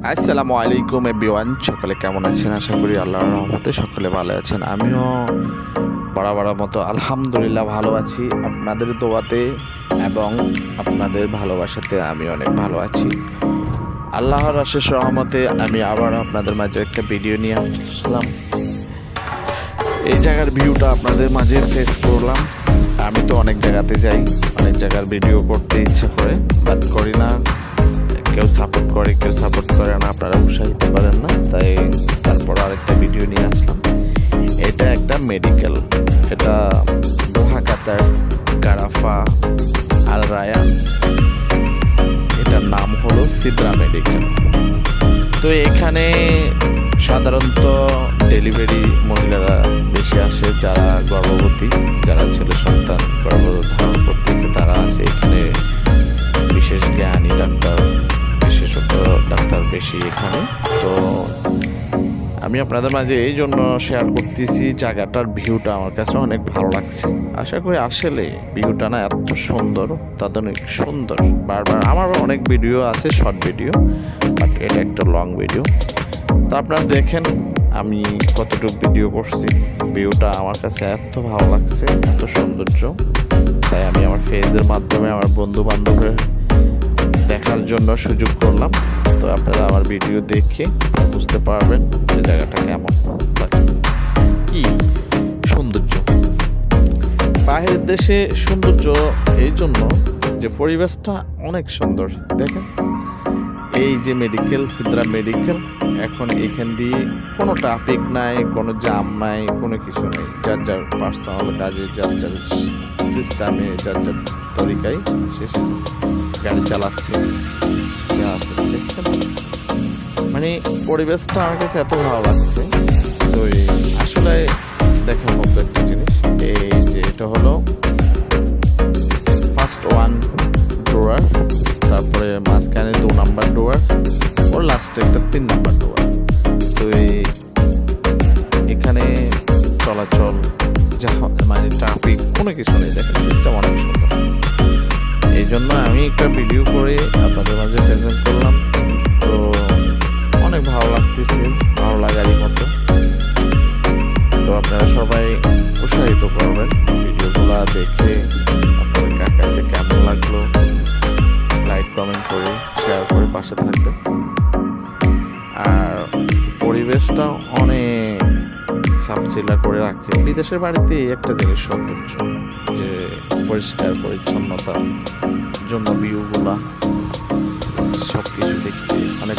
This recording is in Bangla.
আসসালামু আলাইকুম এভরিওয়ান, সকলে কেমন আছেন? আশা করি আল্লাহর রহমতে সকলে ভালো আছেন। আমিও বরাবর মতো আলহামদুলিল্লাহ ভালো আছি। আপনাদের দোয়াতে এবং আপনাদের ভালোবাসাতে আমি অনেক ভালো আছি। আল্লাহর অশেষ রহমতে আমি আবার আপনাদের মাঝে একটা ভিডিও নিয়ে আসলাম। এই জায়গার ভিউটা আপনাদের মাঝে ফেস করলাম। আমি তো অনেক জায়গাতে যাই, অনেক জায়গার ভিডিও করতে ইচ্ছা করে, বাট করি না। কেউ সাপোর্ট করে, কেউ সাপোর্ট করে না, আপনারা উৎসাহিত করেন না, তাই তারপর আরেকটা ভিডিও নিয়ে আসলাম। এটা একটা মেডিকেল, এটা দোহা কাতার গারাফা আল রায়ান, এটার নাম হলো সিদ্রা মেডিকেল। তো এখানে সাধারণত ডেলিভারি মহিলারা বেশি আসে, যারা গর্ভবতী, যারা ছেলে সন্তান গর্ভধারণ করতেছে তারা আসে এখানে। বিশেষ জ্ঞানী ডাক্তার, বিশেষজ্ঞ ডাক্তার বেশি এখানে। তো আমি আপনাদের মাঝে এই জন্য শেয়ার করতেছি, জায়গাটার ভিউটা আমার কাছে অনেক ভালো লাগছে। আশা করি আসলে ভিউটা না এত সুন্দর, অনেক সুন্দর। বারবার আমার অনেক ভিডিও আছে, শর্ট ভিডিও, বাট এটা একটা লং ভিডিও। তো আপনারা দেখেন আমি কতটুকু ভিডিও করছি। ভিউটা আমার কাছে এত ভালো লাগছে, এত সৌন্দর্য, তাই আমি আমার ফেজের মাধ্যমে আমার বন্ধু বান্ধবের দেখার জন্য সুযোগ করলাম। তো আপনারা আমার ভিডিও দেখে বুঝতে পারবেন যে জায়গাটা কেমন লাগে, কি সৌন্দর্য। বাইরের দেশে সৌন্দর্য এই জন্য যে পরিবেশটা অনেক সুন্দর। দেখেন এই যে মেডিকেল, সিদ্রা মেডিকেল, এখন এখান দিয়ে কোনো ট্রাফিক নাই, কোনো জ্যাম নাই, কোনো কিছু নেই। যার যার পার্সোনাল কাজে, যার যার সিস্টেমে, যার যার তরিকায় শেষে গাড়ি চালাচ্ছে। মানে পরিবেশটা আমার কাছে এত ভালো লাগছে। তো আসলে দেখার মতো একটা জিনিস, এই যে এটা হলো ফার্স্ট ওয়ান ডোয়ার, তারপরে মাঝখানে 2 নাম্বার ডোয়ার, ওর লাস্টে একটা 3 নাম্বার ডোয়ার। তো এখানে চলাচল যা মানে ট্রাফিক কোনো কিছু নেই। দেখেন এটা অনেক সুন্দর, এই জন্য আমি একটা ভিডিও করে আপনাদের মাঝে প্রেজেন্ট করলাম। তো অনেক ভালো লাগতেছে, ভালো লাগারই মতো। তো আপনারা সবাই উৎসাহিত করবেন ভিডিওগুলো দেখে। আপনাদের কাছে কেমন লাগলো লাইক, কমেন্ট করে, শেয়ার করে পাশে থাকবেন। আর পরিবেশটা অনেক সাফসিলা করে রাখে। বিদেশের বাড়িতে একটা জিনিস সৌন্দর্য, যে পরিষ্কার পরিচ্ছন্নতার জন্য ভিউগুলা সব কিছু দেখতে অনেক